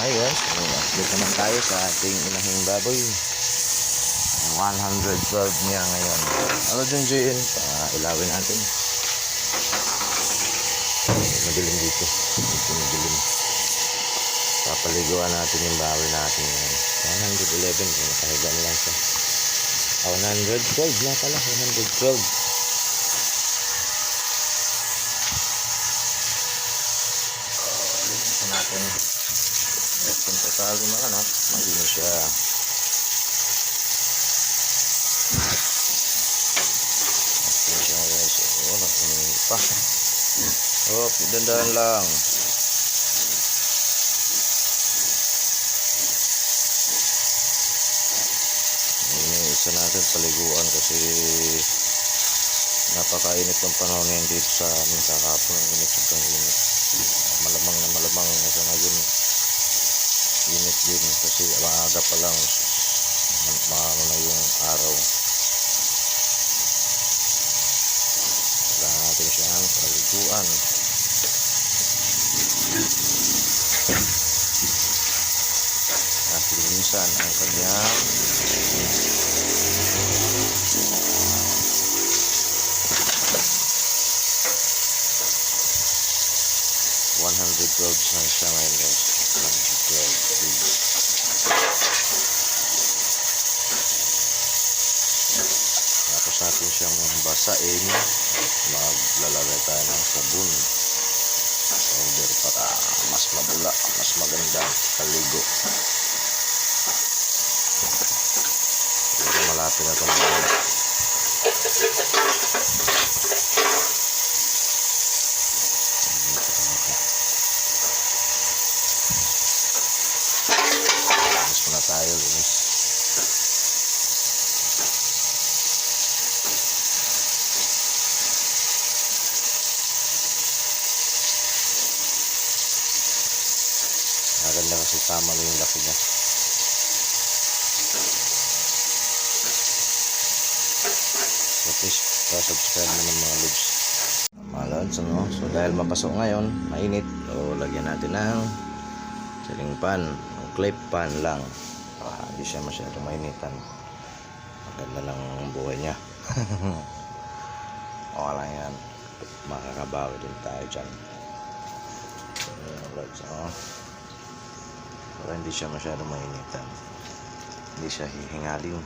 Ayun, so update naman tayo sa ating inahing baboy. 112 niya ngayon. Ano dyan dyan? Ilawin natin. Madilim dito. Dito madilim. Papaliguan natin yung baboy natin ngayon. 111. Nakahiga na lang siya. 112 na pala. 112. Ito natin. Kung total mga anak, malinis siya. Oh, dandan lang. Ini isa natin paliguan kasi napakainit ng panahon ngayon dito sa amin kakapon. Ang init, sobrang init. Malamang na malamang sa ngayon init din kasi maaga pa lang maano na yung araw. Kailangan natin siyang paliguan. At linisan ang kanyang 112 na siya ngayon guys. 112. Tapos natin siyang basain. Maglalagay tayo ng sabon powder para mas mabula, mas maganda kaligo. Pero malapit na ito mga linis muna tayo, linis. Maganda kasi tama lang yung laki niya. So please, subscribe naman mga lods. Mga lods, ano? So dahil mapasok ngayon, mainit. So lagyan natin ng ceiling fan. O clip fan lang. Hindi siya masyado mainitan. Maganda lang ang buhay niya. Okay lang yan. Makakabawi din tayo dyan. So mga lods, ano? Para hindi siya masyado mainitan, hindi siya hihingalin.